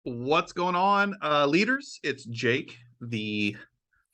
What's going on, leaders? It's Jake, the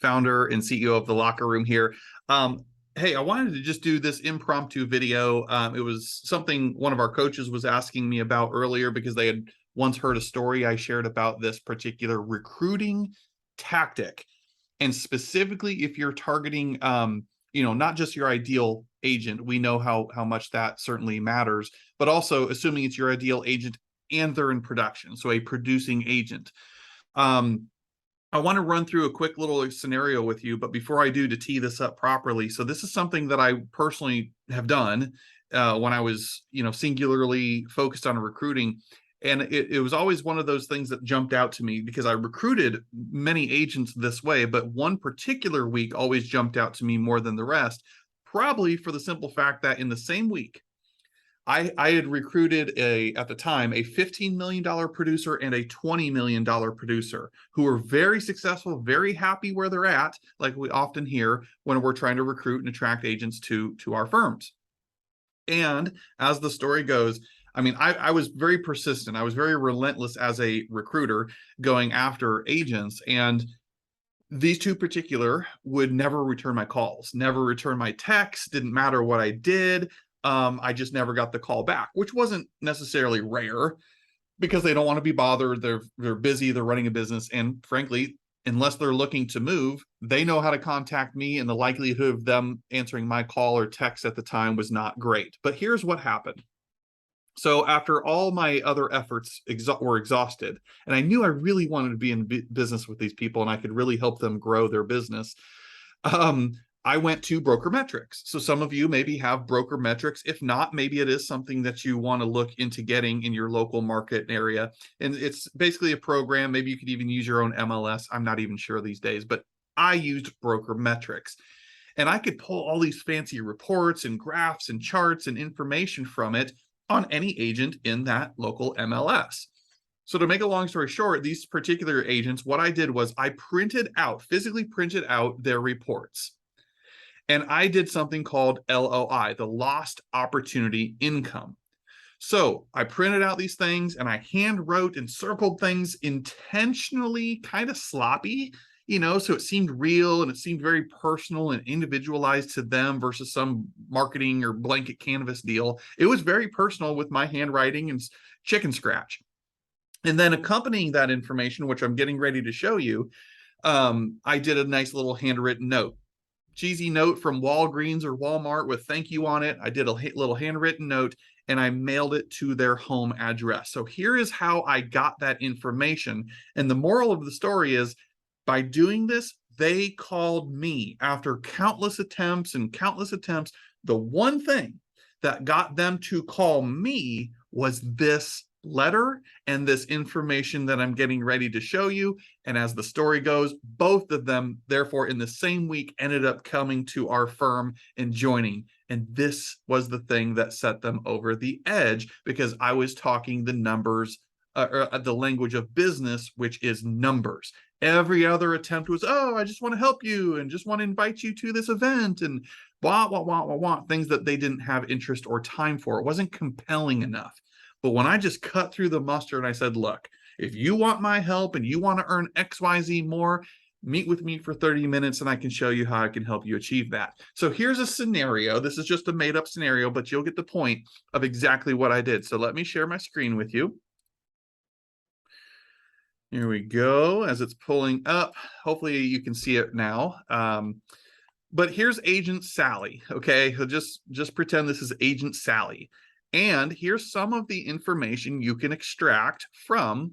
founder and CEO of the Locker Room here. Um, hey, I wanted to just do this impromptu video. It was something one of our coaches was asking me about earlier because they had once heard a story I shared about this particular recruiting tactic. And specifically, if you're targeting, not just your ideal agent, we know how much that certainly matters, but also assuming it's your ideal agent and they're in production, so a producing agent. Um, I want to run through a quick little scenario with you, but before I do, to tee this up properly, so this is something that I personally have done when I was, singularly focused on recruiting, and it was always one of those things that jumped out to me because I recruited many agents this way, but one particular week always jumped out to me more than the rest, probably for the simple fact that in the same week I had recruited at the time a $15 million producer and a $20 million producer who were very successful, very happy where they're at, like we often hear when we're trying to recruit and attract agents to our firms. And as the story goes, I mean, I was very persistent. I was very relentless as a recruiter going after agents. And these two particular would never return my calls, never return my texts, didn't matter what I did. I just never got the call back, which wasn't necessarily rare because they don't want to be bothered. They're busy, they're running a business, and frankly, unless they're looking to move, they know how to contact me, and the likelihood of them answering my call or text at the time was not great. But here's what happened. So after all my other efforts were exhausted, and I knew I really wanted to be in business with these people and I could really help them grow their business, um, I went to Broker Metrics. So some of you maybe have Broker Metrics. If not, maybe it is something that you want to look into getting in your local market area. And it's basically a program. Maybe you could even use your own MLS. I'm not even sure these days, but I used Broker Metrics. And I could pull all these fancy reports and graphs and charts and information from it on any agent in that local MLS. So to make a long story short, these particular agents, what I did was I physically printed out their reports. And I did something called LOI, the lost opportunity income. So I printed out these things and I hand wrote and circled things intentionally kind of sloppy, so it seemed real and it seemed very personal and individualized to them versus some marketing or blanket canvas deal. It was very personal with my handwriting and chicken scratch. And then accompanying that information, which I'm getting ready to show you, I did a nice little handwritten note. Cheesy note from Walgreens or Walmart with thank you on it. I did a little handwritten note and I mailed it to their home address. So here is how I got that information. And the moral of the story is by doing this, they called me after countless attempts and countless attempts. The one thing that got them to call me was this letter and this information that I'm getting ready to show you. And as the story goes, both of them, therefore, in the same week, ended up coming to our firm and joining. And this was the thing that set them over the edge because I was talking the numbers, the language of business, which is numbers. Every other attempt was, oh, I just want to help you and just want to invite you to this event and blah, blah, blah, blah, blah, things that they didn't have interest or time for. It wasn't compelling enough. But when I just cut through the mustard and I said, look, if you want my help and you want to earn XYZ more, meet with me for 30 minutes and I can show you how I can help you achieve that. So here's a scenario. This is just a made up scenario, but you'll get the point of exactly what I did. So let me share my screen with you. Here we go. As it's pulling up, hopefully you can see it now. But here's Agent Sally. Okay, so just pretend this is Agent Sally. And here's some of the information you can extract from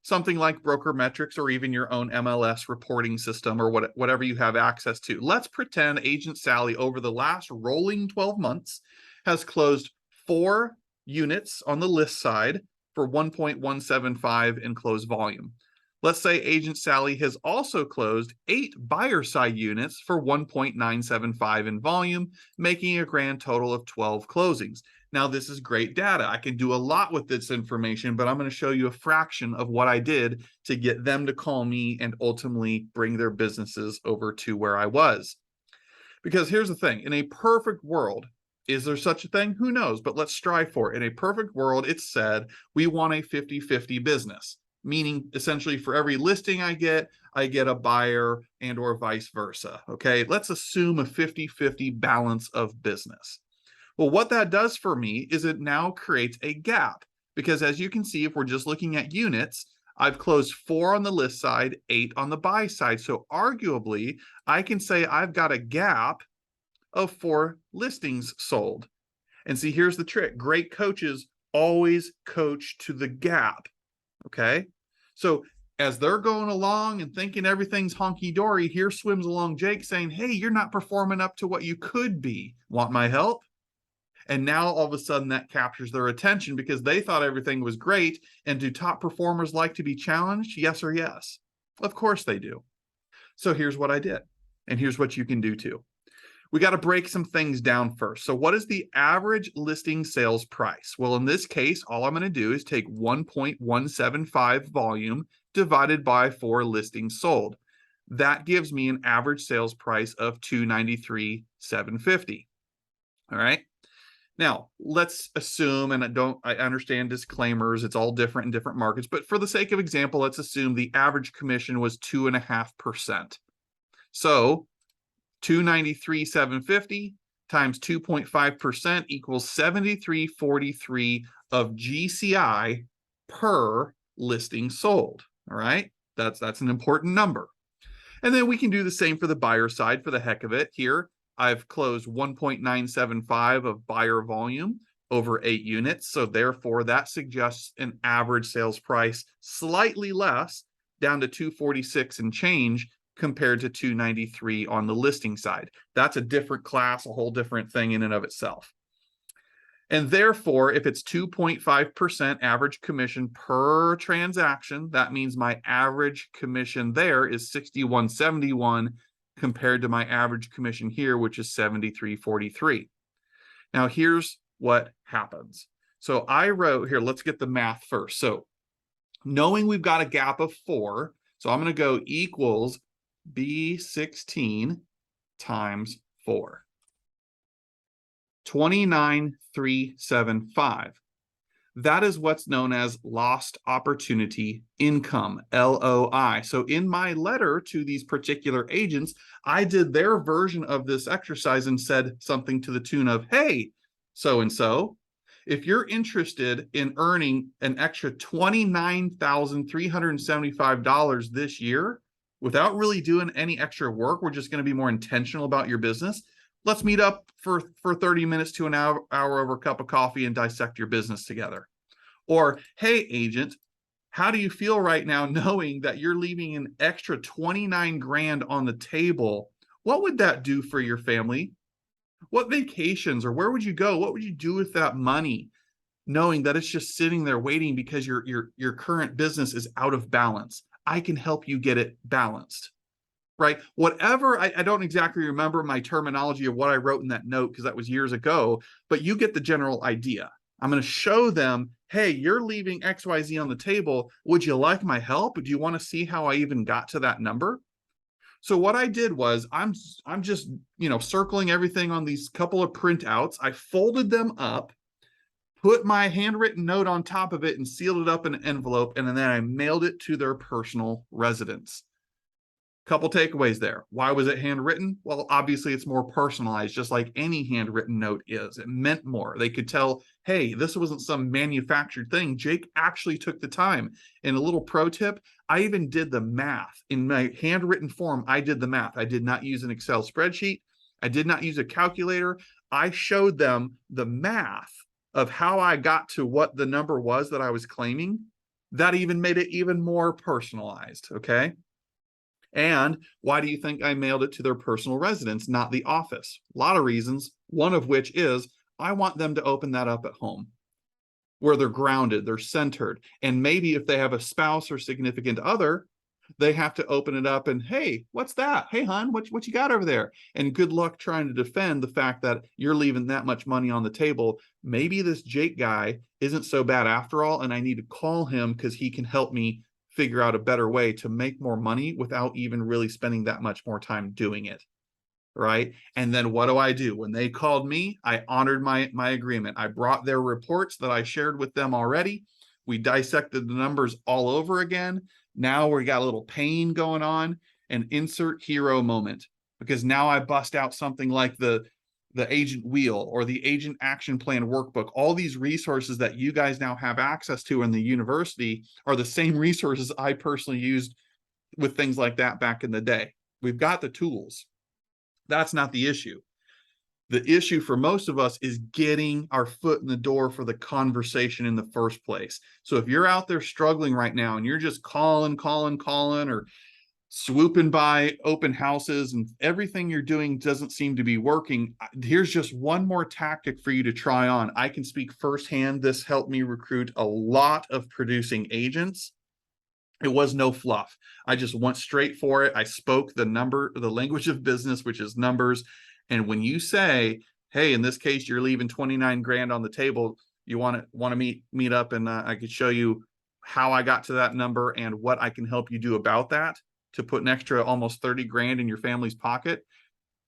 something like Broker Metrics or even your own MLS reporting system or whatever you have access to. Let's pretend Agent Sally over the last rolling 12 months has closed 4 units on the list side for 1.175 in closed volume. Let's say Agent Sally has also closed 8 buyer side units for 1.975 in volume, making a grand total of 12 closings. Now, this is great data. I can do a lot with this information, but I'm going to show you a fraction of what I did to get them to call me and ultimately bring their businesses over to where I was. Because here's the thing, in a perfect world, is there such a thing? Who knows? But let's strive for it. In a perfect world, it's said we want a 50-50 business. meaning essentially for every listing I get a buyer and or vice versa. Okay, let's assume a 50-50 balance of business. Well, what that does for me is it now creates a gap, because as you can see, if we're just looking at units, I've closed 4 on the list side, 8 on the buy side. So arguably, I can say I've got a gap of 4 listings sold. And see, here's the trick. Great coaches always coach to the gap. Okay. So as they're going along and thinking everything's honky-dory, here swims along Jake saying, hey, you're not performing up to what you could be. Want my help? And now all of a sudden that captures their attention because they thought everything was great. And do top performers like to be challenged? Yes or yes? Of course they do. So here's what I did. And here's what you can do too. We got to break some things down first. So what is the average listing sales price? Well, in this case, all I'm going to do is take 1.175 volume divided by 4 listings sold. That gives me an average sales price of $293,750. All right. Now, let's assume, and I understand disclaimers, it's all different in different markets, but for the sake of example, let's assume the average commission was 2.5%. So 293,750 times 2.5% equals 73.43 of GCI per listing sold. All right, that's an important number. And then we can do the same for the buyer side for the heck of it. Here, I've closed 1.975 of buyer volume over 8 units. So therefore, that suggests an average sales price slightly less, down to 246 and change, compared to 293 on the listing side. That's a different class, a whole different thing in and of itself. And therefore, if it's 2.5% average commission per transaction, that means my average commission there is 61.71 compared to my average commission here, which is 73.43. Now, here's what happens. So I wrote here, let's get the math first. So knowing we've got a gap of 4, so I'm going to go equals B16 times 4. 29,375. That is what's known as lost opportunity income, LOI. So in my letter to these particular agents, I did their version of this exercise and said something to the tune of, hey, so-and-so, if you're interested in earning an extra $29,375 this year, without really doing any extra work, we're just going to be more intentional about your business. Let's meet up for 30 minutes to an hour over a cup of coffee and dissect your business together. Or, hey, agent, how do you feel right now knowing that you're leaving an extra 29 grand on the table? What would that do for your family? What vacations, or where would you go? What would you do with that money, knowing that it's just sitting there waiting because your current business is out of balance? I can help you get it balanced, right? Whatever, I don't exactly remember my terminology of what I wrote in that note because that was years ago, but you get the general idea. I'm going to show them, hey, you're leaving XYZ on the table. Would you like my help? Do you want to see how I even got to that number? So what I did was I'm just, circling everything on these couple of printouts. I folded them up, put my handwritten note on top of it and sealed it up in an envelope, and then I mailed it to their personal residence. Couple takeaways there. Why was it handwritten? Well, obviously it's more personalized, just like any handwritten note is. It meant more. They could tell, hey, this wasn't some manufactured thing. Jake actually took the time. And a little pro tip, I even did the math. In my handwritten form, I did the math. I did not use an Excel spreadsheet. I did not use a calculator. I showed them the math of how I got to what the number was that I was claiming. That even made it even more personalized, okay? And why do you think I mailed it to their personal residence, not the office? A lot of reasons, one of which is I want them to open that up at home where they're grounded, they're centered. And maybe if they have a spouse or significant other, they have to open it up and, hey, what's that? Hey, hon, what you got over there? And good luck trying to defend the fact that you're leaving that much money on the table. Maybe this Jake guy isn't so bad after all, and I need to call him because he can help me figure out a better way to make more money without even really spending that much more time doing it, right? And then what do? When they called me, I honored my agreement. I brought their reports that I shared with them already. We dissected the numbers all over again. Now we got a little pain going on, and insert hero moment, because now I bust out something like the agent wheel or the agent action plan workbook. All these resources that you guys now have access to in the university are the same resources I personally used with things like that back in the day. We've got the tools. That's not the issue. The issue for most of us is getting our foot in the door for the conversation in the first place. So if you're out there struggling right now and you're just calling, or swooping by open houses and everything you're doing doesn't seem to be working, here's just one more tactic for you to try on. I can speak firsthand. This helped me recruit a lot of producing agents. It was no fluff. I just went straight for it. I spoke the language of business, which is numbers. And when you say, hey, in this case, you're leaving 29 grand on the table, you want to meet up, and I could show you how I got to that number and what I can help you do about that to put an extra almost 30 grand in your family's pocket.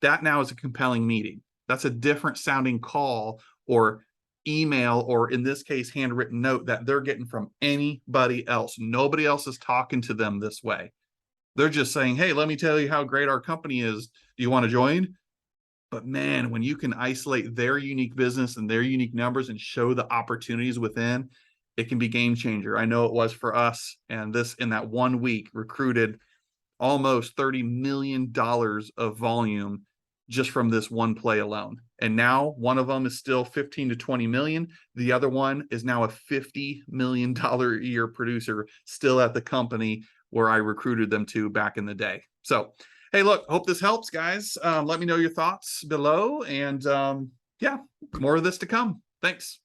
That now is a compelling meeting. That's a different sounding call or email, or in this case, handwritten note that they're getting from anybody else. Nobody else is talking to them this way. They're just saying, hey, let me tell you how great our company is. Do you want to join? But man, when you can isolate their unique business and their unique numbers and show the opportunities within, it can be game changer. I know it was for us. And this, in that 1 week, recruited almost $30 million of volume just from this one play alone. And now one of them is still 15 to 20 million. The other one is now a $50 million a year producer still at the company where I recruited them to back in the day. So, hey, look, hope this helps, guys. Let me know your thoughts below. And yeah, more of this to come. Thanks.